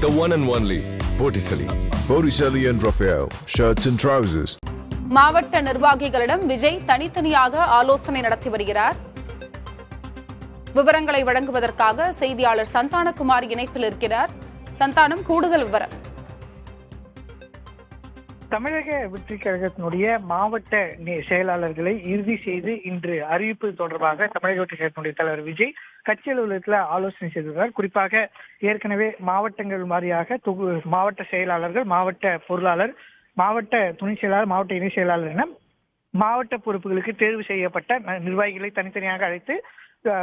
The one and only Botticelli. Botticelli and Raphael, shirts and trousers. மாவட்ட நிர்வாகிகளிடம் விஜய் தனித்தனியாக ஆலோசனை நடத்தி வருகிறார். விவரங்களை வழங்குவதற்காக செய்தியாளர் சந்தானகுமார் இணைப்பில் இருக்கிறார். சந்தானம், கூடுதல் விவரம். தமிழக வெற்றி கழகத்தினுடைய மாவட்ட செயலாளர்களை இறுதி செய்து இன்று அறிவிப்பு தொடர்பாக தமிழக வெற்றி கழகத்தினுடைய தலைவர் விஜய் கட்சி அலுவலகத்தில் ஆலோசனை செய்துள்ளார். குறிப்பாக ஏற்கனவே மாவட்டங்கள் வாரியாக மாவட்ட செயலாளர்கள், மாவட்ட பொருளாளர், மாவட்ட துணை செயலாளர், மாவட்ட இணை செயலாளர் என மாவட்ட பொறுப்புகளுக்கு தேர்வு செய்யப்பட்ட நிர்வாகிகளை தனித்தனியாக அழைத்து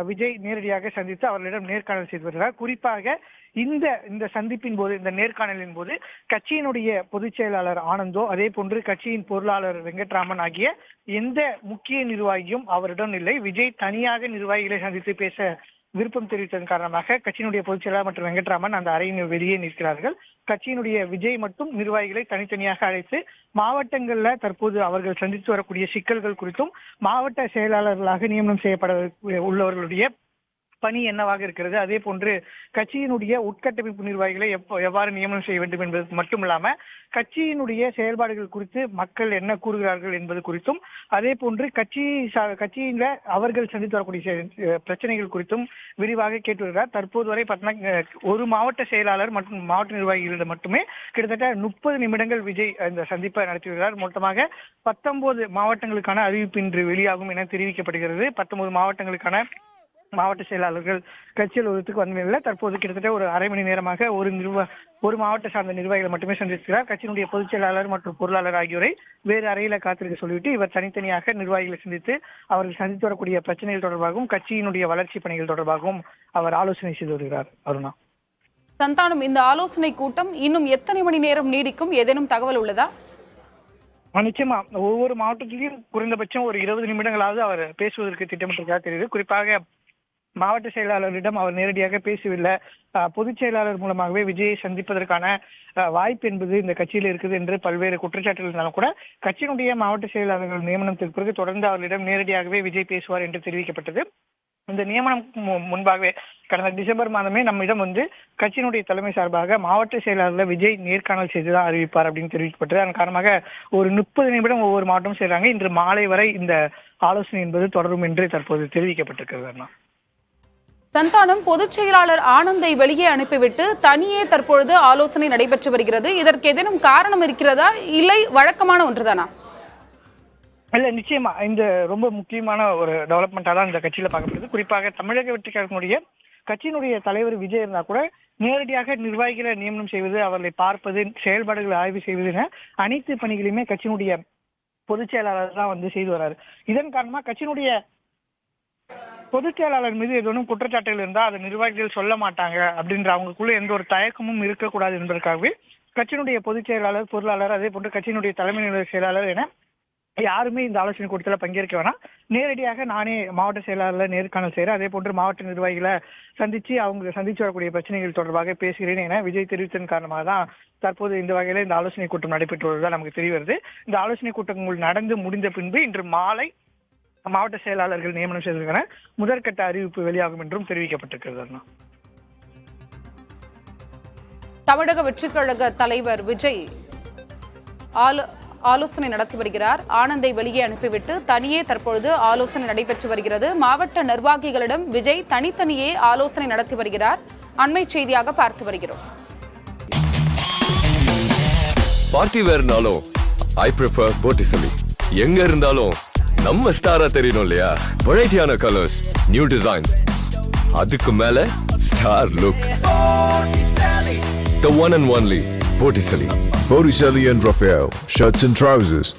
விஜய் நேரடியாக சந்தித்து அவர்களிடம் நேர்காணல் செய்து வருகிறார். குறிப்பாக இந்த சந்திப்பின் போது, இந்த நேர்காணலின் போது கட்சியினுடைய பொதுச் செயலாளர் ஆனந்தோ, அதே போன்று கட்சியின் பொருளாளர் வெங்கட்ராமன் ஆகிய எந்த முக்கிய நிர்வாகியும் அவரிடம் இல்லை. விஜய் தனியாக நிர்வாகிகளை சந்தித்து பேச விருப்பம் தெரிவித்ததன் காரணமாக கட்சியினுடைய பொதுச் செயலாளர் மற்றும் வெங்கட்ராமன் அந்த அறையின் வெளியே நிற்கிறார்கள். கட்சியினுடைய விஜய் மட்டும் நிர்வாகிகளை தனித்தனியாக அழைத்து மாவட்டங்கள்ல தற்போது அவர்கள் சந்தித்து வரக்கூடிய சிக்கல்கள் குறித்தும், மாவட்ட செயலாளர்களாக நியமனம் செய்யப்பட உள்ளவர்களுடைய பணி என்னவாக இருக்கிறது, அதே போன்று கட்சியினுடைய உட்கட்டமைப்பு நிர்வாகிகளை எவ்வாறு நியமனம் செய்ய வேண்டும் என்பது மட்டுமில்லாம கட்சியினுடைய செயல்பாடுகள் குறித்து மக்கள் என்ன கூறுகிறார்கள் என்பது குறித்தும், அதே போன்று கட்சியில அவர்கள் சந்தித்து வரக்கூடிய பிரச்சனைகள் குறித்தும் விரிவாக கேட்டு வருகிறார். தற்போது வரை ஒரு மாவட்ட செயலாளர் மற்றும் மாவட்ட நிர்வாகிகளிடம் மட்டுமே கிட்டத்தட்ட 30 நிமிடங்கள் விஜய் இந்த சந்திப்பை நடத்தி வருகிறார். மொத்தமாக 19 மாவட்டங்களுக்கான அறிவிப்பு இன்று வெளியாகும் என தெரிவிக்கப்படுகிறது. 19 மாவட்டங்களுக்கான மாவட்ட செயலாளர்கள் கட்சி அலுவலகத்துக்கு வந்த நிலையில் தற்போது கிட்டத்தட்ட ஒரு அரை மணி நேரமாக ஒரு மாவட்ட சார்ந்த நிர்வாகிகளை மட்டுமே சந்திக்கிறார். கட்சியினுடைய பொதுச் செயலாளர் மற்றும் பொருளாளர் ஆகியோரை வேறு அறையில காத்திருக்க சொல்லிவிட்டு இவர் தனித்தனியாக நிர்வாகிகளை சந்தித்து அவர்கள் சந்தித்து வரக்கூடிய பிரச்சனைகள் தொடர்பாகவும் கட்சியினுடைய வளர்ச்சி பணிகள் தொடர்பாகவும் அவர் ஆலோசனை செய்து வருகிறார். அருணா. சந்தானம், இந்த ஆலோசனை கூட்டம் இன்னும் எத்தனை மணி நேரம் நீடிக்கும்? ஏதேனும் தகவல் உள்ளதா? நிச்சயமா ஒவ்வொரு மாவட்டத்திலையும் குறைந்தபட்சம் ஒரு 20 நிமிடங்களாவது அவர் பேசுவதற்கு திட்டமிட்டிருக்கிறார் தெரியுது. குறிப்பாக மாவட்ட செயலாளரிடம் அவர் நேரடியாக பேசவில்லை. பொதுச் செயலாளர் மூலமாகவே விஜயை சந்திப்பதற்கான வாய்ப்பு என்பது இந்த கட்சியில் இருக்குது என்று பல்வேறு குற்றச்சாட்டுகள் இருந்தாலும் கூட கட்சியினுடைய மாவட்ட செயலாளர்கள் நியமனத்திற்கு பிறகு தொடர்ந்து அவர்களிடம் நேரடியாகவே விஜய் பேசுவார் என்று தெரிவிக்கப்பட்டது. இந்த நியமனம் முன்பாகவே கடந்த டிசம்பர் மாதமே நம்மிடம் கட்சியினுடைய தலைமை சார்பாக மாவட்ட செயலாளர் விஜய் நேர்காணல் செய்துதான் அறிவிப்பார் அப்படின்னு தெரிவிக்கப்பட்டது. அதன் காரணமாக ஒரு 30 நிமிடம் ஒவ்வொரு மாவட்டமும் செய்றாங்க. இன்று மாலை வரை இந்த ஆலோசனை என்பது தொடரும் என்று தற்போது தெரிவிக்கப்பட்டிருக்கிறது. சந்தானம், பொதுச் செயலாளர் ஆனந்தை வெளியே அனுப்பிவிட்டு தனியே தற்பொழுது ஆலோசனை நடைபெற்று வருகிறது. இதற்கு ஏதேனும் காரணம் இருக்கிறதா, இல்லை வழக்கமான ஒன்றுதானா? இல்ல, நிச்சயமா இந்த ரொம்ப முக்கியமான ஒரு டெவலப்மெண்டா தான் இந்த கட்சியில பார்க்கப்படுது. குறிப்பாக தமிழக வெற்றி கழகத்தினுடைய கட்சியினுடைய தலைவர் விஜய் இருந்தா கூட நேரடியாக நிர்வாகிகளை நியமனம் செய்வது, அவர்களை பார்ப்பது, செயல்பாடுகளை ஆய்வு செய்வது என அனைத்து பணிகளையுமே கட்சியினுடைய பொதுச் செயலாளர் தான் செய்து வர்றாரு. இதன் காரணமா கட்சியினுடைய பொதுச் செயலாளர் மீது ஏதேனும் குற்றச்சாட்டுகள் இருந்தால் அதை நிர்வாகிகள் சொல்ல மாட்டாங்க அப்படின்ற அவங்களுக்குள்ள எந்த ஒரு தயக்கமும் இருக்கக்கூடாது என்பதற்காகவே கட்சியினுடைய பொதுச் செயலாளர், பொருளாளர், அதே போன்று கட்சியினுடைய தலைமை நிலைய செயலாளர் என யாருமே இந்த ஆலோசனை கூட்டத்தில் பங்கேற்க வேணாம். நேரடியாக நானே மாவட்ட செயலாளர் நேர்காணல் செய்கிறேன், அதே போன்று மாவட்ட நிர்வாகிகளை சந்திச்சு அவங்க சந்திச்சு வரக்கூடிய பிரச்சனைகள் தொடர்பாக பேசுகிறேன் என விஜய் தெரிவித்ததன் காரணமாக தான் தற்போது இந்த வகையில இந்த ஆலோசனை கூட்டம் நடைபெற்று வருவதாக நமக்கு தெரிய வருது. இந்த ஆலோசனை கூட்டங்கள் நடந்து முடிந்த பின்பு இன்று மாலை மாவட்ட செயலாளர்கள் நியமனம் செய்திருக்கிற முதற்கட்ட அறிவிப்பு வெளியாகும் என்றும் தெரிவிக்கப்பட்டிருக்கிறது. தமிழக வெற்றிக் கழக தலைவர் விஜய் ஆலோசனை நடத்தி வருகிறார். ஆனந்தை வெளியே அனுப்பிவிட்டு தனியே தற்பொழுது ஆலோசனை நடைபெற்று வருகிறது. மாவட்ட நிர்வாகிகளிடம் விஜய் தனித்தனியே ஆலோசனை நடத்தி வருகிறார். அண்மை செய்தியாக பார்த்து வருகிறோம். பார்ட்டி வேர்னாலும் ஐ ப்ரிஃபர் Botticelli. எங்க இருந்தாலும் நம்ம ஸ்டாரா தெரியணும் இல்லையா? வெரைட்டியான கலர்ஸ், நியூ டிசைன்ஸ், அதுக்கு மேல star look. The one and only Botticelli. Botticelli and Raphael, shirts and trousers.